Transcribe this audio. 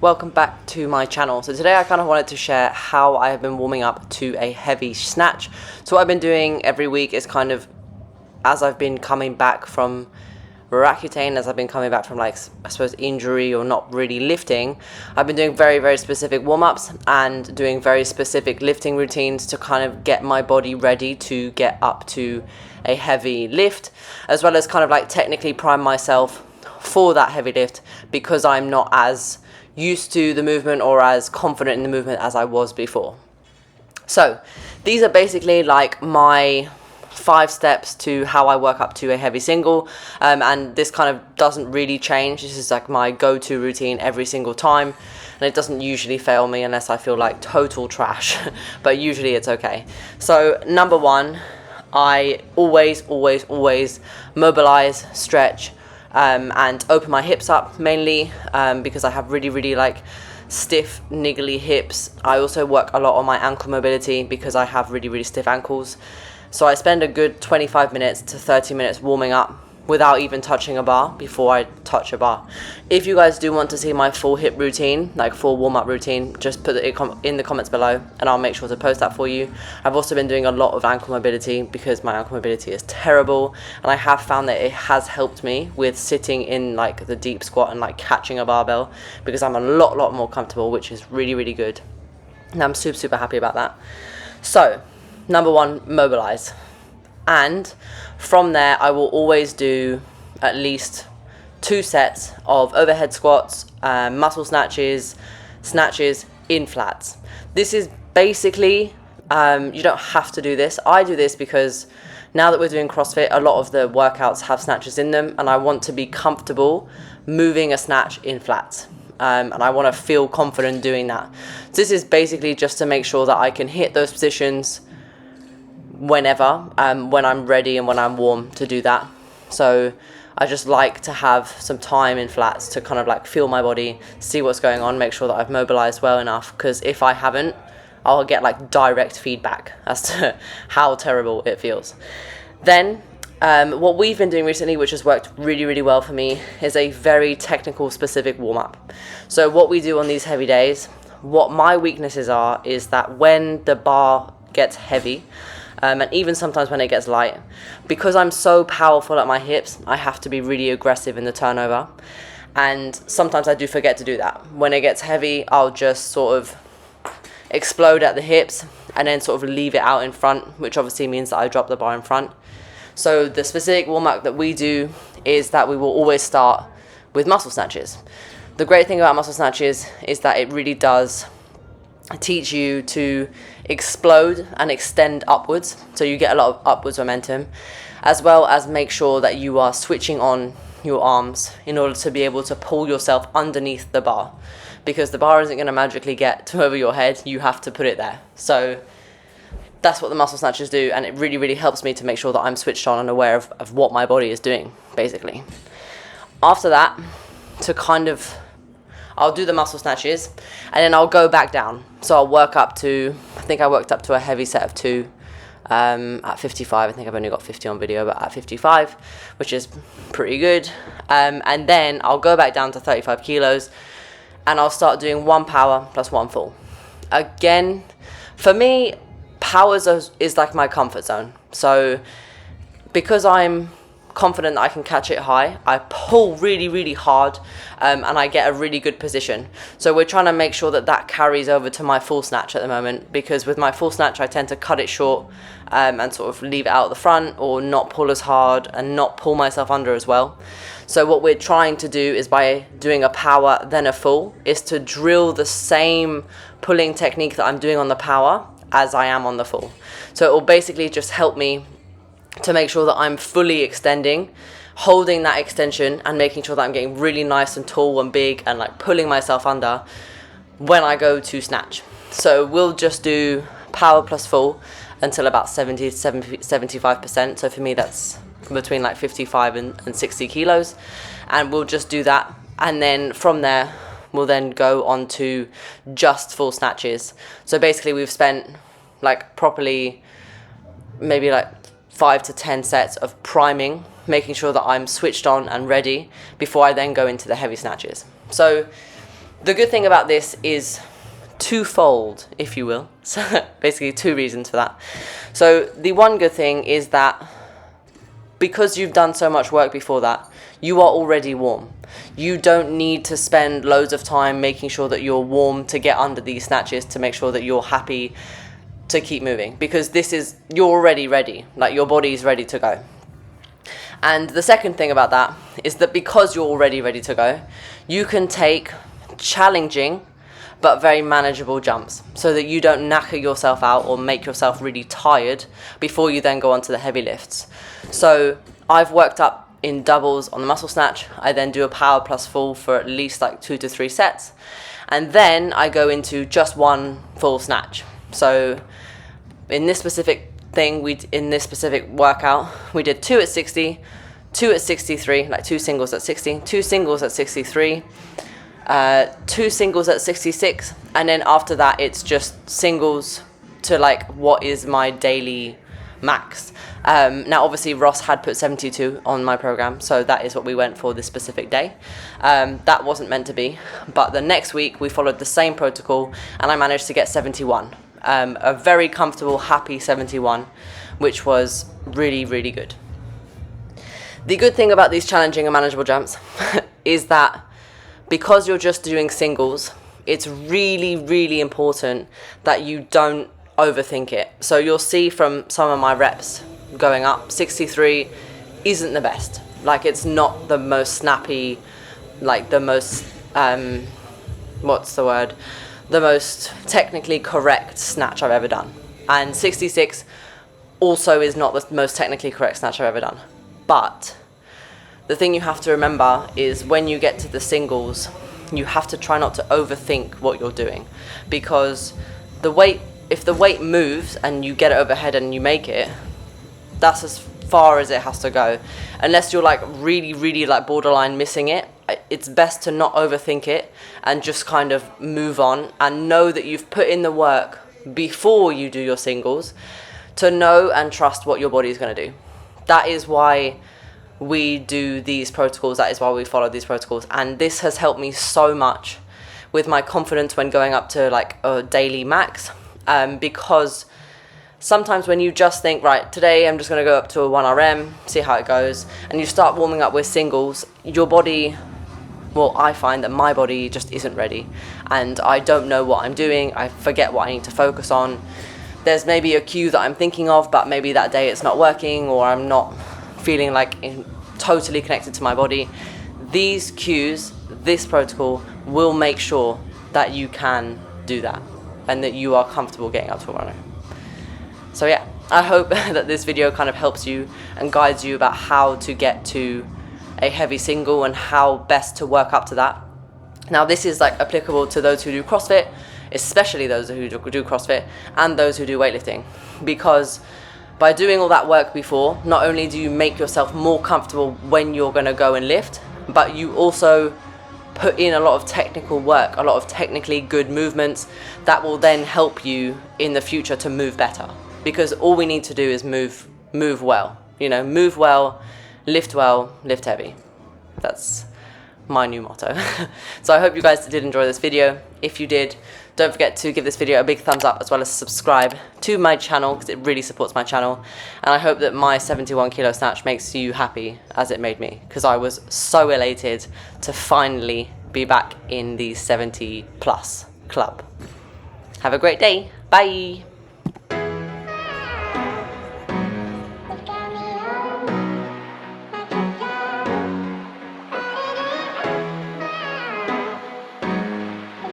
welcome back to my channel. So today I kind of wanted to share how I have been warming up to a heavy snatch. So what I've been doing every week is kind of, as I've been coming back from Roaccutane, as I've been coming back from I suppose injury or not really lifting, I've been doing very specific warm-ups and doing very specific lifting routines to kind of get my body ready to get up to a heavy lift, as well as kind of technically prime myself for that heavy lift, because I'm not as used to the movement or as confident in the movement as I was before. So these are basically my 5 steps to how I work up to a heavy single, and this kind of doesn't really change. This is my go-to routine every single time, and it doesn't usually fail me unless I feel like total trash, but usually it's okay. So number 1, I always mobilize, stretch, and open my hips up, mainly because I have really stiff, niggly hips. I also work a lot on my ankle mobility because I have really stiff ankles. So I spend a good 25 minutes to 30 minutes warming up without even touching a bar before I touch a bar. If you guys do want to see my full hip routine, full warm-up routine, just put it in the comments below and I'll make sure to post that for you. I've also been doing a lot of ankle mobility because my ankle mobility is terrible, and I have found that it has helped me with sitting in the deep squat and catching a barbell, because I'm a lot more comfortable, which is really good. And I'm super happy about that. So number 1, mobilize. And from there, I will always do at least 2 sets of overhead squats, muscle snatches in flats. This is basically, you don't have to do this. I do this because now that we're doing CrossFit, a lot of the workouts have snatches in them, and I want to be comfortable moving a snatch in flats. And I want to feel confident doing that. So this is basically just to make sure that I can hit those positions whenever, when I'm ready and when I'm warm to do that. So I just like to have some time in flats to kind of feel my body, see what's going on, make sure that I've mobilized well enough, because if I haven't, I'll get direct feedback as to how terrible it feels. Then what we've been doing recently, which has worked really well for me, is a very technical specific warm-up. So what we do on these heavy days, what my weaknesses are, is that when the bar gets heavy, and even sometimes when it gets light, because I'm so powerful at my hips, I have to be really aggressive in the turnover, and sometimes I do forget to do that. When it gets heavy, I'll just sort of explode at the hips and then sort of leave it out in front, which obviously means that I drop the bar in front. So the specific warm-up that we do is that we will always start with muscle snatches. The great thing about muscle snatches is that it really does teach you to explode and extend upwards, so you get a lot of upwards momentum, as well as make sure that you are switching on your arms in order to be able to pull yourself underneath the bar, because the bar isn't going to magically get to over your head, you have to put it there. So that's what the muscle snatches do, and it really helps me to make sure that I'm switched on and aware of what my body is doing, basically. After that, I'll do the muscle snatches, and then I'll go back down. So I'll work up to, I think I worked up to a heavy set of 2 at 55. I think I've only got 50 on video, but at 55, which is pretty good. And then I'll go back down to 35 kilos, and I'll start doing 1 power plus 1 full. Again, for me, powers is my comfort zone. So because I'm confident that I can catch it high, I pull really hard, and I get a really good position. So we're trying to make sure that carries over to my full snatch at the moment, because with my full snatch I tend to cut it short and sort of leave it out the front, or not pull as hard and not pull myself under as well. So what we're trying to do is, by doing a power then a full, is to drill the same pulling technique that I'm doing on the power as I am on the full. So it will basically just help me to make sure that I'm fully extending, holding that extension and making sure that I'm getting really nice and tall and big and pulling myself under when I go to snatch. So we'll just do power plus full until about 75%. So for me, that's between 55 and 60 kilos. And we'll just do that. And then from there, we'll then go on to just full snatches. So basically we've spent properly maybe 5 to 10 sets of priming, making sure that I'm switched on and ready before I then go into the heavy snatches. So The good thing about this is twofold, if you will. So basically 2 reasons for that. So the one good thing is that because you've done so much work before that, you are already warm. You don't need to spend loads of time making sure that you're warm to get under these snatches to make sure that you're happy to keep moving, because you're already ready. Like, your body's ready to go. And the second thing about that is that because you're already ready to go, you can take challenging but very manageable jumps, so that you don't knacker yourself out or make yourself really tired before you then go on to the heavy lifts. So I've worked up in doubles on the muscle snatch. I then do a power plus full for at least like 2 to 3 sets, and then I go into just one full snatch. So in this specific in this specific workout, we did 2 at 60, 2 at 63, like 2 singles at 60, 2 singles at 63, 2 singles at 66, and then after that it's just singles to like what is my daily max. Now obviously Ross had put 72 on my program, so that is what we went for this specific day. That wasn't meant to be, but the next week we followed the same protocol and I managed to get 71. A very comfortable, happy 71, which was really, really good. The good thing about these challenging and manageable jumps is that because you're just doing singles, it's really, really important that you don't overthink it. So you'll see from some of my reps going up, 63 isn't the best. Like, it's not the most snappy, like the most, the most technically correct snatch I've ever done. And 66 also is not the most technically correct snatch I've ever done. But the thing you have to remember is when you get to the singles, you have to try not to overthink what you're doing, because if the weight moves and you get it overhead and you make it, that's as far as it has to go. Unless you're like really, really like borderline missing it, it's best to not overthink it and just kind of move on and know that you've put in the work before you do your singles to know and trust what your body is going to do. That is why we do these protocols. That is why we follow these protocols. And this has helped me so much with my confidence when going up to like a daily max. Because sometimes when you just think, right, today I'm just going to go up to a 1RM, see how it goes, and you start warming up with singles, your body, well, I find that my body just isn't ready, and I don't know what I'm doing. I forget what I need to focus on. There's maybe a cue that I'm thinking of, but maybe that day it's not working, or I'm not feeling like totally connected to my body. These cues, this protocol will make sure that you can do that and that you are comfortable getting up to a runner. So yeah, I hope that this video kind of helps you and guides you about how to get to a heavy single and how best to work up to that. Now this is like applicable to those who do CrossFit, especially those who do CrossFit, and those who do weightlifting, because by doing all that work before, not only do you make yourself more comfortable when you're going to go and lift, but you also put in a lot of technical work, a lot of technically good movements that will then help you in the future to move better. Because all we need to do is move well. You know, move well, lift heavy. That's my new motto. So I hope you guys did enjoy this video. If you did, don't forget to give this video a big thumbs up, as well as subscribe to my channel, because it really supports my channel. And I hope that my 71 kilo snatch makes you happy as it made me, because I was so elated to finally be back in the 70 plus club. Have a great day. Bye.